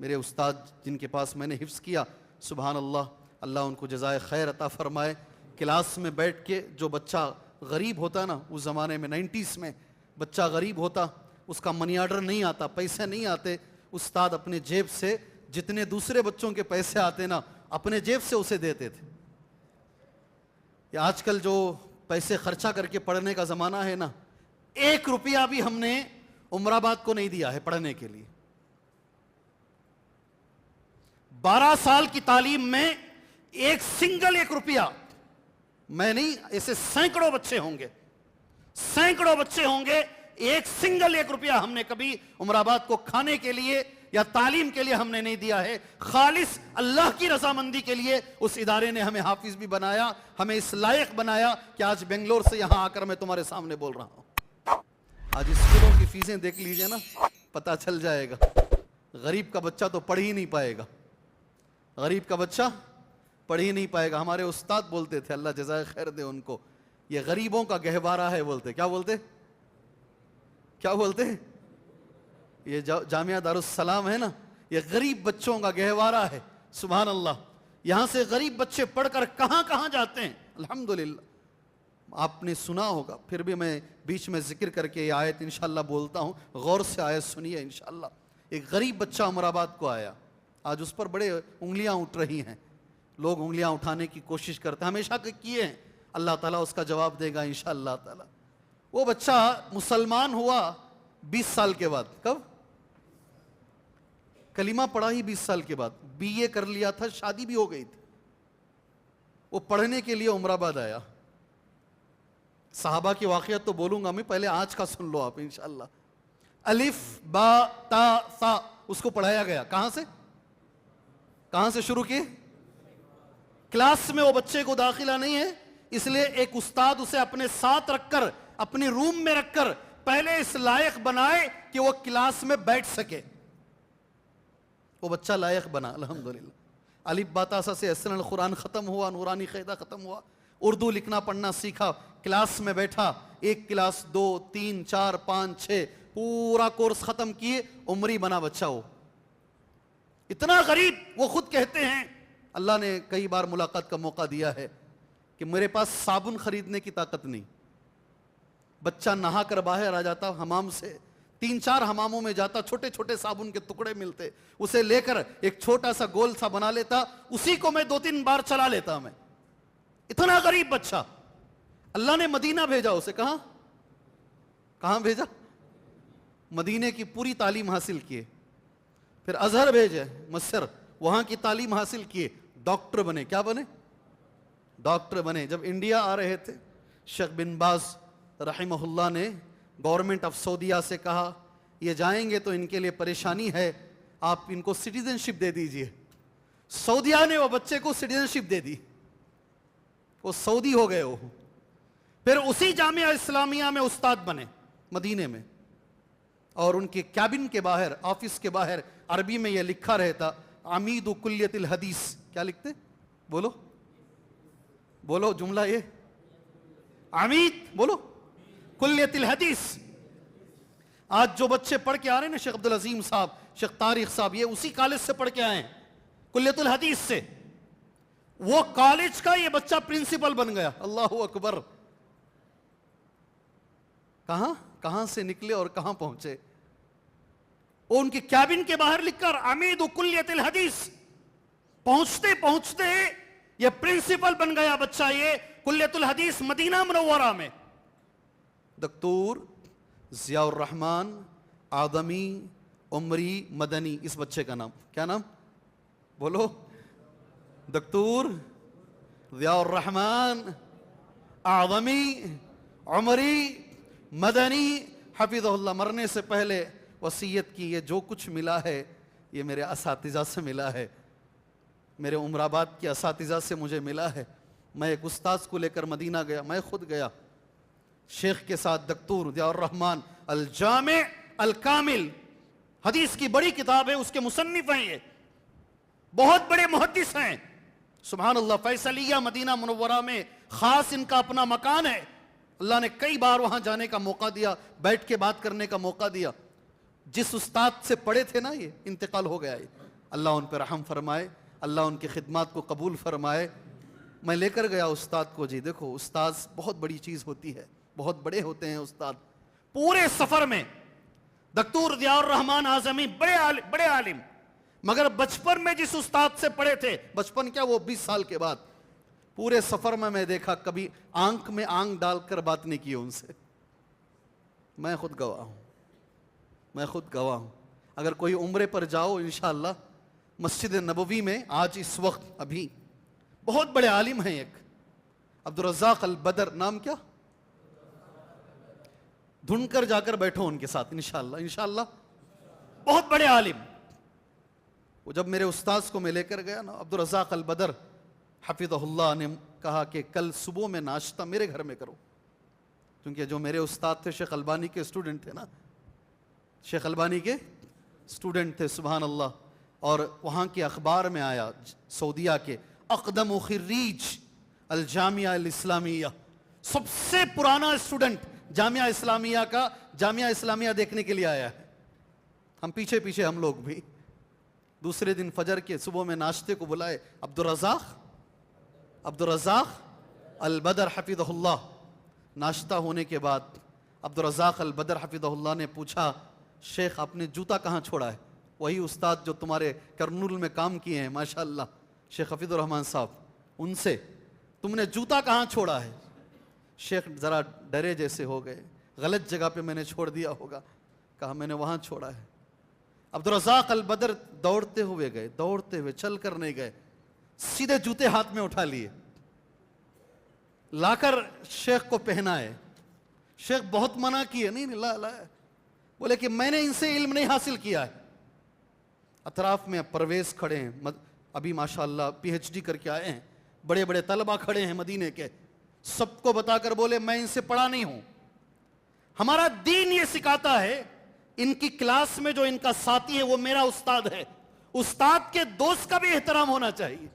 میرے استاد جن کے پاس میں نے حفظ کیا، سبحان اللہ، اللہ ان کو جزائے خیر عطا فرمائے، کلاس میں بیٹھ کے جو بچہ غریب ہوتا نا، اس زمانے میں 90s میں بچہ غریب ہوتا، اس کا منی آرڈر نہیں آتا، پیسے نہیں آتے، استاد اپنے جیب سے جتنے دوسرے بچوں کے پیسے آتے نا اپنے جیب سے اسے دیتے تھے۔ یہ آج کل جو پیسے خرچہ کر کے پڑھنے کا زمانہ ہے نا، 1 روپیہ بھی ہم نے عمر آباد کو نہیں دیا ہے پڑھنے کے لیے۔ 12 سال کی تعلیم میں ایک سنگل 1 روپیہ میں نہیں، ایسے سینکڑوں بچے ہوں گے، ایک سنگل 1 روپیہ ہم نے کبھی عمر آباد کو کھانے کے لیے یا تعلیم کے لیے ہم نے نہیں دیا ہے۔ خالص اللہ کی رضامندی کے لیے اس ادارے نے ہمیں حافظ بھی بنایا، ہمیں اس لائق بنایا کہ آج بنگلور سے یہاں آ کر میں تمہارے سامنے بول رہا ہوں۔ آج اسکولوں کی فیسیں دیکھ لیجئے نا، پتہ چل جائے گا۔ غریب کا بچہ تو پڑھ ہی نہیں پائے گا، غریب کا بچہ پڑھ ہی نہیں پائے گا۔ ہمارے استاد بولتے تھے، اللہ جزائے خیر دے ان کو، یہ غریبوں کا گہوارہ ہے بولتے۔ کیا بولتے؟ یہ جامعہ دارالسلام ہے نا، یہ غریب بچوں کا گہوارہ ہے۔ سبحان اللہ، یہاں سے غریب بچے پڑھ کر کہاں کہاں جاتے ہیں، الحمدللہ۔ آپ نے سنا ہوگا، پھر بھی میں بیچ میں ذکر کر کے یہ آیت انشاءاللہ بولتا ہوں، غور سے آیت سنیے انشاءاللہ۔ ایک غریب بچہ عمر آباد کو آیا، آج اس پر بڑے انگلیاں اٹھ رہی ہیں، لوگ انگلیاں اٹھانے کی کوشش کرتے ہیں، ہمیشہ کیے ہیں، اللہ تعالیٰ اس کا جواب دے گا انشاءاللہ تعالیٰ۔ وہ بچہ مسلمان ہوا 20 سال کے بعد۔ کب؟ کلمہ پڑھا ہی 20 سال کے بعد، BA کر لیا تھا، شادی بھی ہو گئی تھی۔ وہ پڑھنے کے لیے عمر آباد آیا۔ صحابہ کی واقعات تو بولوں گا میں، پہلے آج کا سن لو آپ انشاءاللہ۔ الف با تا ثا اس کو پڑھایا گیا، کہاں سے شروع کیے؟ کلاس میں وہ بچے کو داخلہ نہیں ہے، اس لیے ایک استاد اسے اپنے ساتھ رکھ کر، اپنے روم میں رکھ کر پہلے اس لائق بنائے کہ وہ کلاس میں بیٹھ سکے۔ وہ بچہ لائق بنا الحمدللہ۔ الف با تا ثا سے احسن القرآن ختم ہوا، نورانی قاعدہ ختم ہوا، اردو لکھنا پڑھنا سیکھا، کلاس میں بیٹھا، 1 کلاس 2 3 4 5 6 پورا کورس ختم کیے، عمری بنا بچہ۔ وہ اتنا غریب، وہ خود کہتے ہیں، اللہ نے کئی بار ملاقات کا موقع دیا ہے کہ میرے پاس صابن خریدنے کی طاقت نہیں۔ بچہ نہا کر باہر آ جاتا حمام سے، 3-4 حماموں میں جاتا، چھوٹے چھوٹے صابن کے ٹکڑے ملتے، اسے لے کر ایک چھوٹا سا گول سا بنا لیتا، اسی کو میں 2-3 بار چلا لیتا میں۔ اتنا غریب بچہ، اللہ نے مدینہ بھیجا اسے۔ کہاں بھیجا؟ مدینے کی پوری تعلیم حاصل کیے، پھر ازہر بھیجے مصر، وہاں کی تعلیم حاصل کیے، ڈاکٹر بنے۔ کیا بنے؟ ڈاکٹر بنے۔ جب انڈیا آ رہے تھے، شیخ بن باز رحمہ اللہ نے گورنمنٹ آف سعودیہ سے کہا، یہ جائیں گے تو ان کے لیے پریشانی ہے، آپ ان کو سٹیزنشپ دے دیجئے۔ سعودیہ نے وہ بچے کو سٹیزنشپ دے دی، وہ سعودی ہو گئے۔ وہ پھر اسی جامعہ اسلامیہ میں استاد بنے مدینے میں، اور ان کے کیبن کے باہر، آفس کے باہر عربی میں یہ لکھا رہتا، عمید کلیت الحدیث۔ کیا لکھتے؟ بولو جملہ، یہ عمید، بولو کلیت الحدیث۔ آج جو بچے پڑھ کے آ رہے ہیں نا، شیخ عبدالعظیم صاحب، شیخ طارق صاحب، یہ اسی کالج سے پڑھ کے آئے ہیں، کلیت الحدیث سے۔ وہ کالج کا یہ بچہ پرنسپل بن گیا، اللہ اکبر۔ کہاں سے نکلے اور کہاں پہنچے؟ وہ ان کے کیبن کے باہر لکھ کر عمید کلیت الحدیث، پہنچتے پہنچتے یہ پرنسپل بن گیا بچہ، یہ کلیت الحدیث مدینہ منورہ میں۔ دکتور ضیاء الرحمن آدمی عمری مدنی، اس بچے کا نام کیا نام؟ بولو، دکتور ضیاء الرحمن آدمی عمری مدنی حفظہ اللہ۔ مرنے سے پہلے وصیت کی، یہ جو کچھ ملا ہے یہ میرے اساتذہ سے ملا ہے، میرے عمر آباد کے اساتذہ سے مجھے ملا ہے۔ میں ایک استاذ کو لے کر مدینہ گیا، میں خود گیا شیخ کے ساتھ، دکتور ضیاء الرحمن الجامع الکامل، حدیث کی بڑی کتاب ہے، اس کے مصنف ہیں، یہ بہت بڑے محدث ہیں، سبحان اللہ۔ فیصلیہ مدینہ منورہ میں خاص ان کا اپنا مکان ہے، اللہ نے کئی بار وہاں جانے کا موقع دیا، بیٹھ کے بات کرنے کا موقع دیا۔ جس استاد سے پڑھے تھے نا، یہ انتقال ہو گیا، یہ اللہ ان پہ رحم فرمائے، اللہ ان کی خدمات کو قبول فرمائے۔ میں لے کر گیا استاد کو، جی دیکھو استاد بہت بڑی چیز ہوتی ہے، بہت بڑے ہوتے ہیں استاد۔ پورے سفر میں دکتور ضیاء الرحمن اعظمی بڑے عالم، مگر بچپن میں جس استاد سے پڑھے تھے، بچپن کیا وہ 20 سال کے بعد، پورے سفر میں دیکھا کبھی آنکھ میں آنکھ ڈال کر بات نہیں کی ان سے۔ میں خود گواہ ہوں، میں خود گواہ ہوں۔ اگر کوئی عمرے پر جاؤ انشاءاللہ، مسجد نبوی میں آج اس وقت ابھی بہت بڑے عالم ہیں، ایک عبدالرزاق البدر، نام کیا؟ ڈھونڈ کر جا کر بیٹھو ان کے ساتھ انشاءاللہ، بہت بڑے عالم۔ وہ جب میرے استاذ کو میں لے کر گیا نا، عبدالرزاق البدر حفظہ اللہ نے کہا کہ کل صبح میں ناشتہ میرے گھر میں کرو، کیونکہ جو میرے استاد تھے شیخ البانی کے اسٹوڈنٹ تھے نا، شیخ البانی کے اسٹوڈنٹ تھے، سبحان اللہ۔ اور وہاں کے اخبار میں آیا، سعودیہ کے اقدم خریج الجامعہ الاسلامیہ، سب سے پرانا اسٹوڈنٹ جامعہ اسلامیہ کا، جامعہ اسلامیہ دیکھنے کے لیے آیا ہے۔ ہم پیچھے ہم لوگ بھی دوسرے دن فجر کے صبح میں ناشتے کو بلائے، عبدالرزاق البدر حفظہ اللہ۔ ناشتہ ہونے کے بعد عبدالرزاق البدر حفظہ اللہ نے پوچھا، شیخ آپ نے جوتا کہاں چھوڑا ہے؟ وہی استاد جو تمہارے کرنول میں کام کیے ہیں ماشاءاللہ، شیخ حفیظ الرحمن صاحب، ان سے تم نے جوتا کہاں چھوڑا ہے؟ شیخ ذرا ڈرے جیسے ہو گئے، غلط جگہ پہ میں نے چھوڑ دیا ہوگا، کہا میں نے وہاں چھوڑا ہے۔ عبدالرزاق البدر دوڑتے ہوئے چل کر نہیں گئے، سیدھے جوتے ہاتھ میں اٹھا لیے، لا کر شیخ کو پہنائے۔ شیخ بہت منع کیے، نہیں لا، بولے کہ میں نے ان سے علم نہیں حاصل کیا ہے۔ اطراف میں پرویز کھڑے ہیں، ابھی ماشاءاللہ پی ایچ ڈی کر کے آئے ہیں، بڑے بڑے طلبہ کھڑے ہیں مدینے کے، سب کو بتا کر بولے میں ان سے پڑھا نہیں ہوں۔ ہمارا دین یہ سکھاتا ہے، ان کی کلاس میں جو ان کا ساتھی ہے وہ میرا استاد ہے، استاد کے دوست کا بھی احترام ہونا چاہیے۔